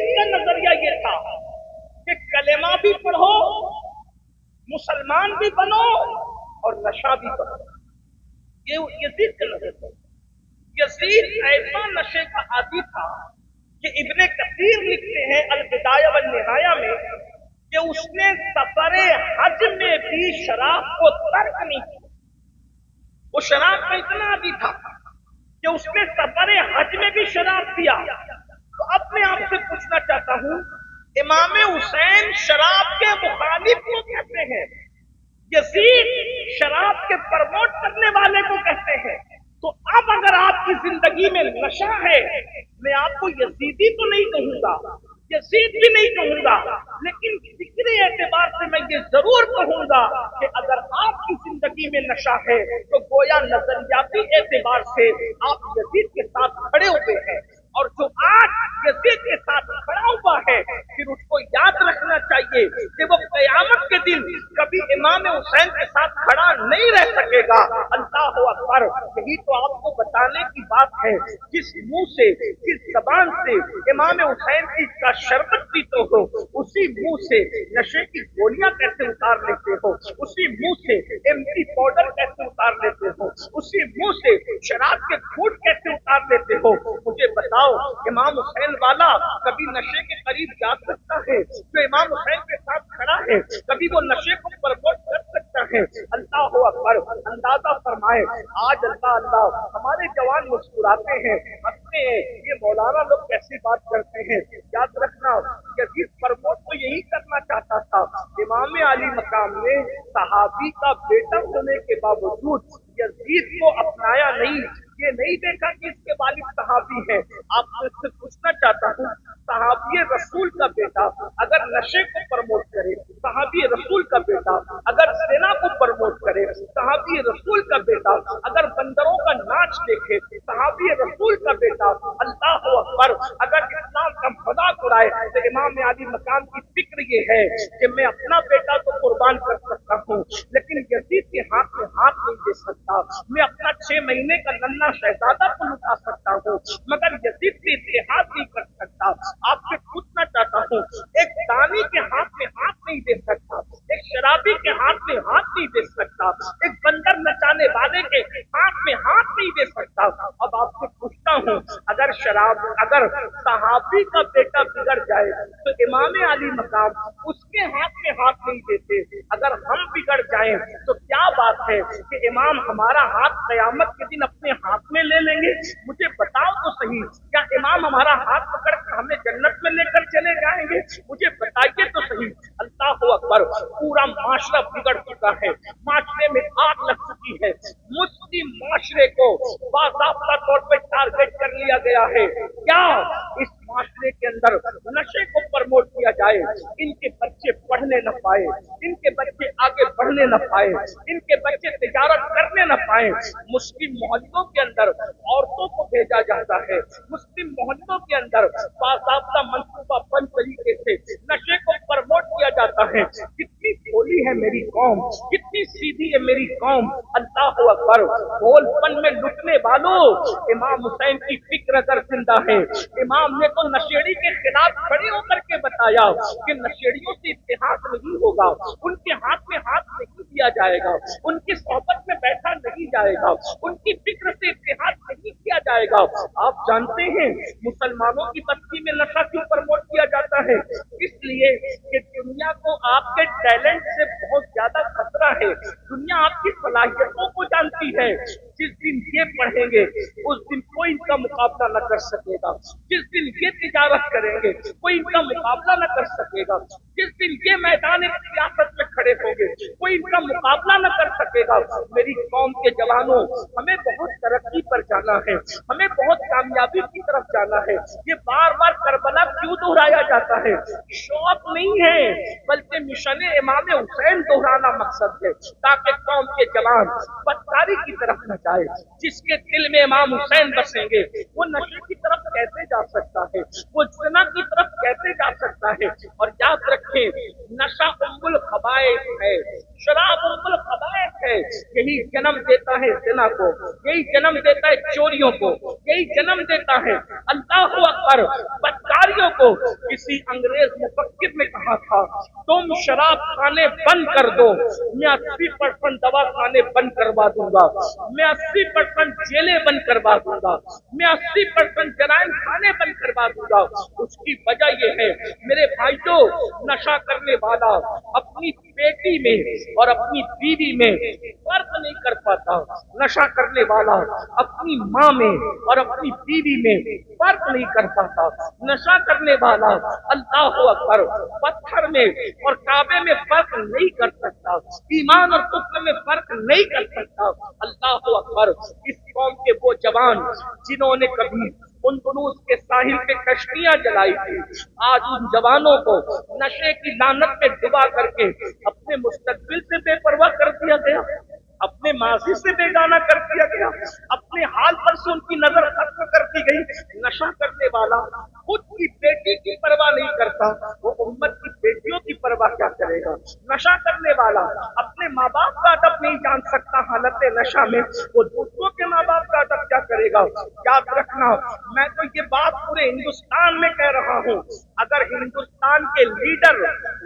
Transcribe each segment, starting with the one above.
Yazid का नजरिया ये था कि कलेमा भी पढ़ो, मुसलमान भी बनो और नशा भी करो। ये यजीद का नजरिया। यजीद ऐसा नशे का आदी था कि इब्ने कसीर लिखते हैं अल बिदाया व निहाया में कि उसने सफरे हज में भी शराब को तर्क नहीं किया। वो शराब का इतना आदी था कि उसने सफरे हज में भी शराब पिया। तो अब मैं आपसे पूछना चाहता हूं, इमाम हुसैन शराब के मुखालिफ को कहते हैं, यजीद शराब के प्रमोट करने वाले को कहते हैं। तो अब अगर आपकी जिंदगी में नशा है, मैं आपको यजीदी तो नहीं कहूंगा, यजीद भी नहीं कहूंगा, लेकिन फिक्री एतबार से मैं ये जरूर कहूंगा कि अगर आपकी जिंदगी में नशा है तो गोया नजरियाती एतबार से आप यजीद के साथ खड़े हुए हैं। और जो आज यजीद के साथ खड़ा हुआ है, फिर उसको याद रखना चाहिए कि वो कयामत के दिन कभी इमाम हुसैन के साथ खड़ा नहीं रह सकेगा। अल्लाह अकबर। यही तो आपको बताने की बात है, जिस मुंह से, जिस जबान से इमाम हुसैन का शरबत पीते हो, उसी मुंह से नशे की गोलियां कैसे उतार लेते हो, उसी मुंह से एमटी पाउडर कैसे उतार लेते हो, उसी मुंह से शराब के घूंट कैसे उतार लेते हो। मुझे बताओ, इमाम हुसैन वाला कभी नशे के करीब जा सकता है? जो इमाम हुसैन के साथ खड़ा है, कभी वो नशे को प्रमोट कर सकता है? अल्लाह अकबर। अंदाजा फरमाए, आज अल्लाह अल्लाह हमारे जवान मुस्कुराते हैं, हंसते हैं, ये मौलाना लोग कैसी बात करते हैं। याद रखना, यजीद प्रमोट तो यही करना चाहता था। इमाम अली मकाम ने सहाबी का बेटा होने के बावजूद यजीद को अपनाया नहीं। ये नहीं देखा कि इसके वालिद सहाबी हैं। आपसे इससे पूछना चाहता हूँ, सहाबी रसूल का बेटा अगर नशे को प्रमोट करे, सहाबी रसूल का बेटा अगर सेना को प्रमोट करे, सहाबी रसूल का बेटा अगर बंदरों का नाच देखे, सहाबी रसूल का बेटा अल्लाह अकबर अगर इस्लाम का मजाक उड़ाए, तो इमाम अली मकाम की फिक्र ये है कि मैं अपना बेटा तो कुर्बान कर सकता हूँ, लेकिन यजीद के हाथ में हाथ नहीं दे सकता। मैं अपना 6 महीने का नन्हा शहजादा को लुटा सकता हूँ, मगर यजीद से इत्तेहाद नहीं कर सकता। आपसे पूछना चाहता हूँ, एक दानी के हाथ में हाथ नहीं दे सकता, एक शराबी के हाथ में हाथ नहीं दे सकता, एक बंदर नचाने वाले के हाथ में हाथ नहीं दे सकता। अब आपसे पूछता हूँ, अगर सहाबी का बेटा बिगड़ जाए तो इमाम अली मकाम उसके हाथ में हाथ नहीं देते। अगर हम बिगड़ जाएं तो क्या बात है कि इमाम हमारा हाथ कयामत के दिन अपने हाथ में ले लेंगे? मुझे बताओ तो सही, क्या इमाम हमारा हाथ पकड़ कर हमें जन्नत में लेकर चले जाएंगे? मुझे बताइए तो सही। अल्लाह अकबर। पूरा माशरा बिगड़ चुका है, माशरे में आग लग चुकी है, मुस्लिम माशरे को बाज़ाब्ता तौर पर टारगेट कर लिया गया है। क्या इस माशरे के अंदर नशे को प्रमोट किया जाए, इनके बच्चे पढ़ने न पाए, इनके बच्चे आगे बढ़ने न पाए, इनके बच्चे तिजारत करने न पाए? मुस्लिम मोहल्लों के अंदर औरतों को भेजा जाता है, मुस्लिम मोहल्लों के अंदर बाज़ाब्ता मंसूबाबंद तरीके से नशे को प्रमोट किया जाता है। कितनी भोली है मेरी कौम, कितनी सीधी है मेरी कौम। अल्लाह अकबर। भोलपन में लुटने वालों, इमाम हुसैन की फिक्र अगर जिंदा है, इमाम ने तो नशेड़ी के खिलाफ खड़े होकर के बताया कि नशेड़ियों से इत्तेहाद नहीं होगा, उनके हाथ में हाथ नहीं दिया जाएगा, उनकी सोहबत में बैठा नहीं जाएगा, उनकी फिक्र से इत्तेहाद नहीं किया जाएगा। आप जानते हैं मुसलमानों की बस्ती में नशा क्यों प्रमोट किया जाता है? इसलिए कि दुनिया को आपके टैलेंट से बहुत ज्यादा खतरा है, दुनिया आपकी सलाहियतों को जानती है। जिस दिन ये पढ़ेंगे उस दिन कोई इनका मुकाबला न कर सकेगा, जिस दिन ये तिजारत करेंगे कोई इनका मुकाबला न कर सकेगा, जिस दिन ये मैदान सियासत में खड़े होंगे कोई इनका मुकाबला न कर सकेगा। मेरी कौम के जवानों, हमें बहुत तरक्की पर जाना है, हमें बहुत कामयाबी की तरफ जाना है। ये बार बार करबला क्यों दोहराया जाता है? शौक नहीं है, बल्कि मिशन इमाम हुसैन दोहराना मकसद है, ताकि कौम के जवान बदकारी की तरफ न जाए। जिसके दिल में इमाम हुसैन बसेंगे वो नशे की तरफ कैसे जा सकता है, वो ज़िना की तरफ कैसे जा सकता है? और याद रखें, नशा उम्मुल खबाइस है, शराब उम्मुल खबाइस है। यही जन्म देता है ज़िना को, यही जन्म देता है चोरियों को, यही जन्म देता है अल्लाह अकबर بدکاریوں کو کسی انگریز مفکر نے کہا تھا تم شراب کھانے بند کر دو، میں 80% دوا کھانے بند کروا دوں گا، میں 80% جیلیں بند کروا دوں گا، میں 80% جرائم کھانے بند کروا دوں گا۔ اس کی وجہ یہ ہے میرے بھائیوں، نشہ کرنے والا اپنی بیٹی میں اور اپنی بیوی میں فرق نہیں کر پاتا، نشہ کرنے والا اپنی ماں میں اور اپنی بیوی میں فرق نہیں کر پاتا، نشہ کرنے والا اللہ اکبر پتھر میں اور کعبے میں فرق نہیں کر سکتا، ایمان اور کفر میں فرق نہیں کر سکتا۔ اللہ اکبر، اس قوم کے وہ جوان جنہوں نے کبھی اندلس کے ساحل پہ کشتیاں جلائی تھی، آج ان جوانوں کو نشے کی لعنت میں ڈبا کر کے اپنے مستقبل سے بے پرواہ کر دیا گیا، اپنے ماضی سے بیگانہ کر دیا گیا، اپنے حال پر سے ان کی نظر ختم کر دی گئی۔ نشہ کرنے والا خود کی بیٹی کی پرواہ نہیں کرتا، وہ امت کی بیٹیوں کی پرواہ کیا کرے گا؟ نشہ کرنے والا اپنے ماں باپ کا ادب نہیں جان سکتا حالت نشہ میں، وہ دوسروں کے ماں باپ کا ادب کیا کرے گا؟ یاد رکھنا، میں تو یہ بات پورے ہندوستان میں کہہ رہا ہوں، اگر ہندوستان کے لیڈر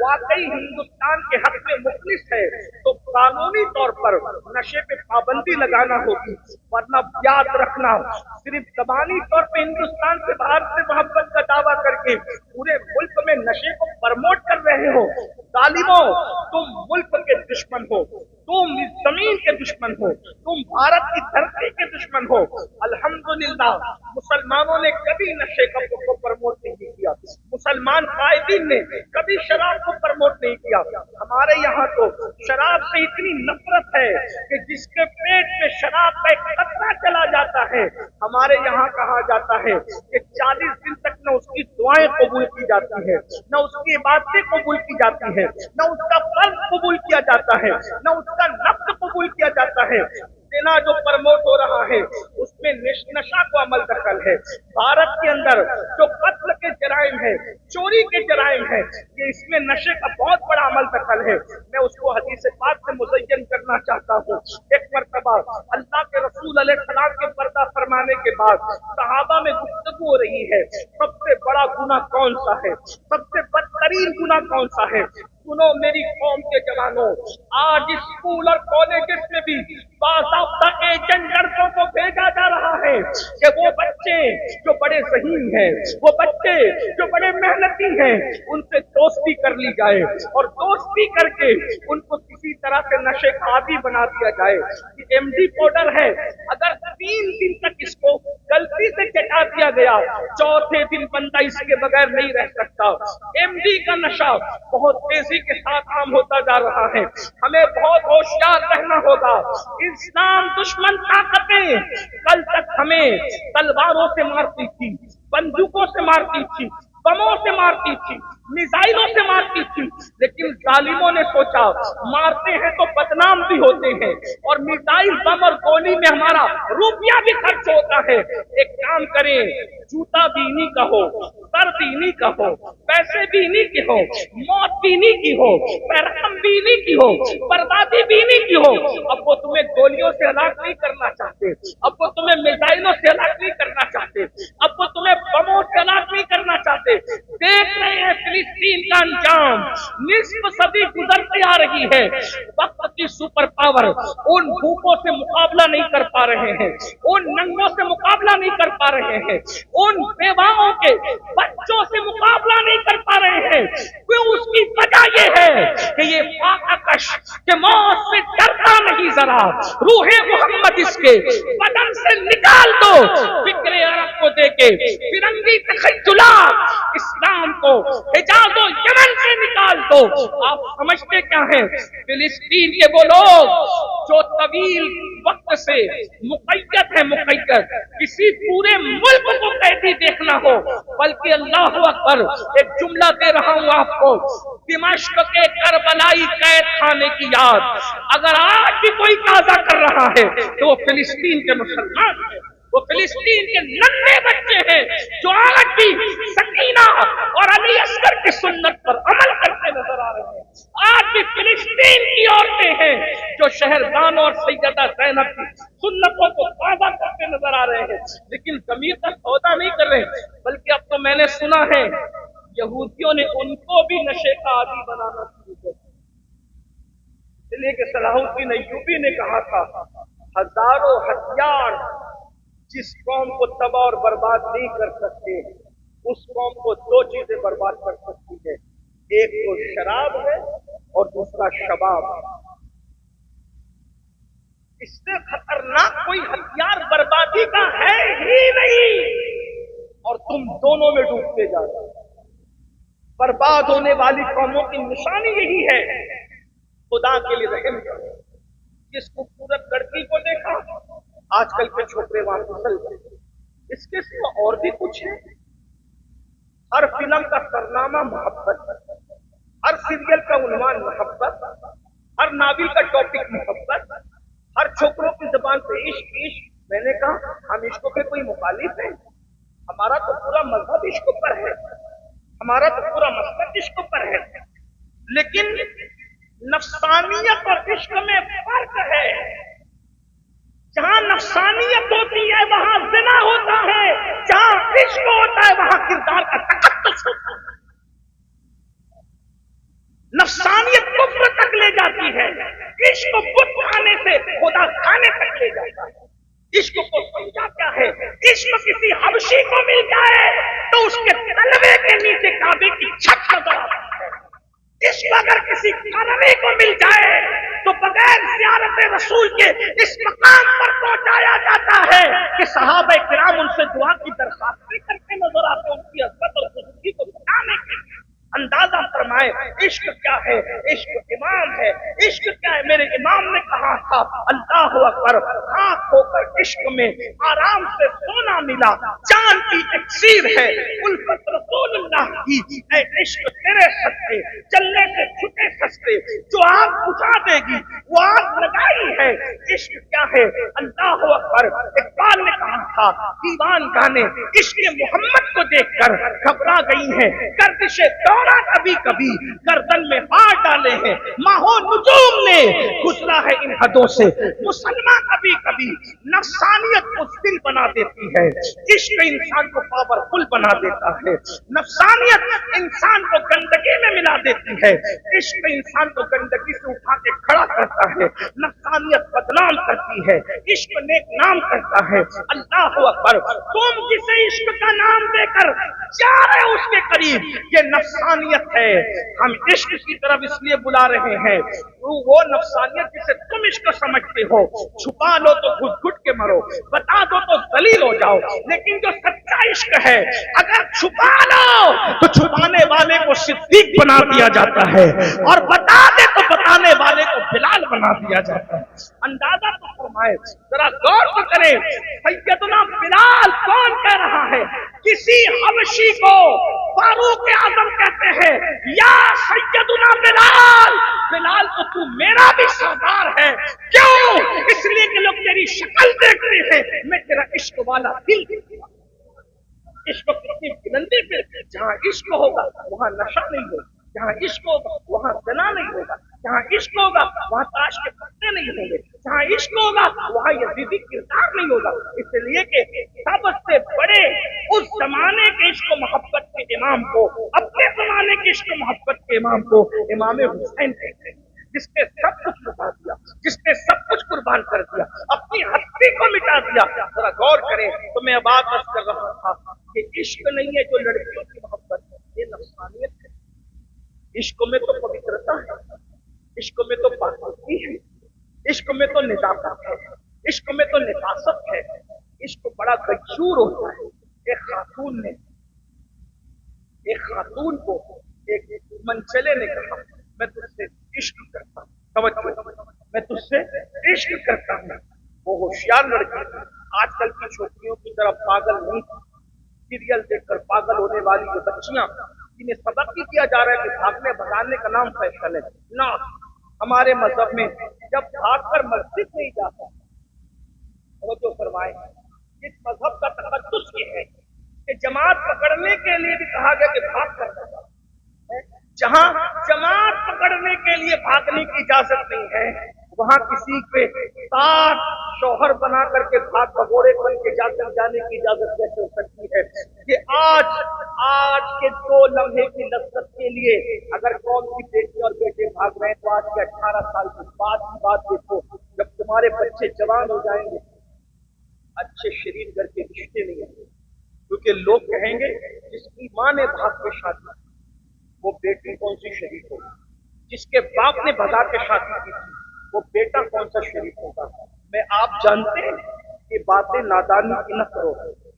واقعی ہندوستان کے حق میں مخلص ہے تو قانونی طور پر نشے پہ پابندی لگانا ہوگی، ورنہ یاد رکھنا صرف زبانی طور پہ ہندوستان سے باہر سے محبت کا دعویٰ کر کے پورے ملک میں نشے کو پرموٹ کر رہے ہو۔ ظالموں، تم ملک کے دشمن ہو، تم اس زمین کے دشمن ہو، تم بھارت کی دھرتی کے دشمن ہو۔ الحمدللہ مسلمانوں نے کبھی نشے کو پرموٹ نہیں کیا، مسلمان قائدین نے کبھی شراب کو پرموٹ نہیں کیا۔ ہمارے یہاں تو شراب سے اتنی نفرت ہے کہ جس کے پیٹ میں شراب کا ایک قطرہ چلا جاتا ہے، ہمارے یہاں کہا جاتا ہے کہ 40 دن تک نہ اس کی دعائیں قبول کی جاتی ہے، نہ اس کی عبادتیں قبول کی جاتی ہے، نہ اس کا فرض قبول کیا جاتا ہے، نہ اس کا نفل قبول کیا جاتا ہے۔ زنا جو پرموٹ ہو رہا ہے اس میں نشہ کو عمل دخل ہے۔ بھارت کے اندر جو قتل کے جرائم ہے، چوری کے جرائم ہے، یہ اس میں نشے کا بہت بڑا عمل دخل ہے۔ میں اس کو حدیث پاک سے مزین کرنا چاہتا ہوں۔ ایک مرتبہ اللہ کے رسول علیہ السلام کے پردہ فرمانے کے بعد صحابہ میں گفتگو ہو رہی ہے، سب سے بڑا گناہ کون سا ہے، سب سے بدترین گناہ کون سا ہے؟ سنو میری قوم کے جوانوں، آج اسکول اور کالجز میں بھی باضابطہ ایجنٹ لڑکوں کو بھیجا جا رہا ہے کہ وہ بچے جو بڑے ذہین ہیں، وہ بچے جو بڑے محنتی ہیں، ان سے دوستی کر لی جائے اور دوستی کر کے ان کو کسی طرح سے نشے کا عادی بنا دیا جائے۔ یہ ایم ڈی پاؤڈر ہے، اگر 3 دن تک اس کو غلطی سے چٹا دیا گیا، چوتھے دن بندہ اس کے بغیر نہیں رہ سکتا۔ ایم ڈی کا نشہ بہت تیزی کے ساتھ عام ہوتا جا رہا ہے، ہمیں بہت ہوشیار رہنا ہوگا۔ اسلام دشمن طاقتیں کل تک ہمیں تلواروں سے مارتی تھی، بندوقوں سے مارتی تھی، بموں سے مارتی تھی، میزائلوں سے مارتی تھی، لیکن ظالموں نے سوچا مارتے ہیں تو بدنام بھی ہوتے ہیں اور میزائل بم اور گولی میں ہمارا روپیہ بھی خرچ ہوتا ہے، ایک کام کریں، جوتا بھی انہی کا ہو، سر بھی انہی کا ہو، پیسے بھی انہی کے ہو، موت بھی انہی کی ہو، پیغام بھی انہی کی ہو، بربادی بھی انہی کی ہو۔ اب وہ تمہیں گولیوں سے ہلاک نہیں کرنا چاہتے، اب وہ تمہیں میزائلوں سے ہلاک نہیں کرنا چاہتے، اب وہ تمہیں بموں سے ہلاک نہیں کرنا چاہتے۔ دیکھ رہے ہیں فلسطین کا انجام، نصف صدی گزرتی آ رہی ہے، وقت کی سپر پاور ان بھوکوں سے مقابلہ نہیں کر پا رہے ہیں، ان ننگوں سے مقابلہ نہیں کر پا رہے ہیں، ان بیواؤں کے بچوں سے مقابلہ نہیں کر پا رہے ہیں۔ کیوں؟ اس کی وجہ یہ ہے کہ یہ فاقہ کہ موت سے ڈرتا نہیں، ذرا روح محمد اس کے بدن سے نکال دو، فکر عرب کو دے کے فرنگی تخیلات اسلام کو حجاز و یمن سے نکال دو۔ آپ سمجھتے کیا ہیں؟ فلسطین کے وہ لوگ جو طویل وقت سے مقید ہے، مقید کسی پورے ملک کو قیدی دیکھنا ہو، بلکہ اللہ اکبر ایک جملہ دے رہا ہوں آپ کو، دمشق کے کربلائی قید خانے کی یاد اگر آج بھی کوئی تازہ کر رہا ہے تو وہ فلسطین کے مسلمان ہیں، وہ فلسطین کے ننھے بچے ہیں جو آج بھی سکینہ اور علی اصغر کی سنت پر عمل کرتے نظر آ رہے ہیں۔ آج بھی فلسطین کی عورتیں ہیں جو شہربان اور سیدہ زینب کی سنتوں کو تازہ کرتے نظر آ رہے ہیں، لیکن ضمیر کا سودا نہیں کر رہے، بلکہ اب تو میں نے سنا ہے यहूदियों ने उनको भी नशे का आदी बनाना शुरू कर दिया। इसलिए कि सलाहुद्दीन अय्यूबी ने कहा था, हजारों हथियार जिस कौम को तबाह और बर्बाद नहीं कर सकते, उस कौम को दो चीजें बर्बाद कर सकती है, एक तो शराब है और दूसरा शबाब। इससे खतरनाक कोई हथियार बर्बादी का है ही नहीं, और तुम दोनों में डूबते जा रहे हो। बर्बाद होने वाली कौमों की निशानी यही है। खुदा के लिए रहम करो। जिस खूबसूरत लड़की को देखा, आजकल के छोकरे वहां फिसल गए। इसके सिवा और भी कुछ है। हर फिल्म का सरनामा मोहब्बत, हर सीरियल का उन्वान मोहब्बत, हर नावल का टॉपिक मोहब्बत, हर छोकरों की जुबान पे इश्क इश्क। मैंने कहा, हम इश्क के कोई मुखालिफ हैं? हमारा तो पूरा मजहब इश्क पर है, हमारा तो पूरा मसलक इश्क पर है। लेकिन नफ्सानियत और इश्क में फर्क है। जहां नफ्सानियत होती है वहां ज़िना होता है, जहां इश्क होता है वहां किरदार का तकद्दुस होता है। नफ्सानियत कुफ्र तक ले जाती है, इश्क बुत खाने से खुदा खाने तक ले जाता है। इश्क को समझा क्या है? इश्क किसी हबशी को मिल जाए तो उसके तलवे के नीचे काबे की छत नजर आती है। इश्क अगर किसी करने को मिल जाए तो बगैर ज़ियारत रसूल के इस मकाम पर पहुंचाया जाता है कि सहाबा किराम उनसे दुआ की दरख्वास्त करके नजर आते, उनकी अज़मत और बुजुर्गी को बताने के लिए। अंदाजा फरमाए इश्क क्या है? इश्क इमाम है। इश्क क्या है? मेरे इमाम ने कहा था, अल्लाह अकबर, खाक होकर इश्क में आराम से सोना मिला, जान की तकसीर है उल्फत रसूलुल्लाह की। ऐ इश्क तेरे सस्ते, चलने से छुटे सस्ते, जो आग बुझा देगी वो आग लगाई है। इश्क क्या है? अल्लाह अकबर, इकबाल ने कहा था, दीवान गाने इश्क मोहम्मद को देखकर घबरा गई है, गर्दिशे दौरा कभी कभी गर्दन में हाथ डाले हैं, माहो नुजूम ने गुजरा है इन हदों से। मुसलमान कभी कभी नफ्सानियत को दिल बना देती है, इश्क इंसान को पावरफुल बना देता है। नफ्सानियत इंसान को गंदगी में मिला देती है, इश्क इंसान को गंदगी से उठा के खड़ा करता है। नफ्सानियत बदनाम करती है, इश्क नेक नाम करता है। अल्लाह अकबर, तुम जिसे इश्क का नाम देकर जा रहे हो उसके करीब, ये नफ्सानियत है। हम इश्क की तरफ इसलिए बुला रहे हैं, वो नफ्सानियत जिसे तुम इश्क समझते हो, छुपा लो तो घुट घुट के मरो, बता दो तो जलील हो जाओ। लेकिन जो सच्चा इश्क है, अगर छुपा लो तो छुपाने वाले को सिद्दीक बना दिया जाता है, और बता दे तो बताने वाले को बिलाल बना दिया जाता है। अंदाजा तो फरमाए, जरा गौर तो करें, सैयदना बिलाल कौन कह रहा है? किसी हबशी को फारूक आजम कहते हैं, या सैयदना बिलाल, बिलाल तो तू मेरा भी सरदार है। क्यों? इसलिए कि लोग तेरी शक्ल देखते हैं, मैं तेरा इश्क वाला दिल देखता हूं। इश्क कितनी बुलंदी पे, जहां इश्क होगा वहां नशा नहीं होगा, जहां इश्क होगा वहां ज़िना नहीं होगा, जहां इश्क होगा वहां ताश के पत्ते नहीं होंगे, जहां इश्क होगा वहां यजीदी किरदार नहीं होगा। इसलिए कि सबसे बड़े उस जमाने के इश्क मोहब्बत के इमाम को, अपने जमाने के इश्क मोहब्बत के इमाम को इमाम हुसैन कहते हैं, जिसने सब कुछ लुटा दिया, जिसने सब कुछ कुर्बान कर दिया, अपनी हस्ती को मिटा दिया। जरा गौर करें तो मैं बात बस कर रहा था कि इश्क नहीं है जो लड़कियों की मोहब्बत है, ये नफ्सानियत है। इश्क में तो पवित्रता है, इश्क में तो पाकीज़गी है, इश्क में तो निजाकत है, इश्क में तो निफासत है। इश्क बड़ा गजूर होता है। एक खातून को एक मनचले ने कहा, मैं तुझसे इश्क करता हूं, मैं तुझसे इश्क करता हूं। वो होशियार लड़की आजकल की छोकरियों की तरफ पागल नहीं, सीरियल देखकर पागल होने वाली ये बच्चियां, इन्हें सबक ही दिया जा रहा है कि भागने भगाने का नाम फैशन है ना। हमारे मजहब में जब भागकर मस्जिद नहीं जाता, वो जो फरमाए, इस मजहब का तकद्दुस ये है कि जमात पकड़ने के लिए भी कहा गया कि भाग कर जाता। जहां जमात पकड़ने के लिए भागने की इजाजत नहीं है, वहां किसी पे तार शौहर बना करके भाग भगोड़े बन के जाकर जाने की इजाजत कैसे हो सकती है? कि आज के 2 लम्हे की लज्जत के लिए अगर कौम की बेटी और बेटे भाग रहे हैं, तो आज के 18 साल के बाद की बात देखो, जब तुम्हारे बच्चे जवान हो जाएंगे, अच्छे शरीर घर के रिश्ते नहीं होंगे, क्योंकि लोग कहेंगे जिसकी माँ ने भाग के शादी, वो बेटी कौन सी शरीफ होगी, जिसके बाप ने भगा के शादी की थी, वो बेटा कौन सा शरीफ होगा। मैं आप जानते हैं कि बातें नादानी की न करो,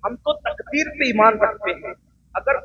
हम तो तकदीर पे ईमान रखते हैं। अगर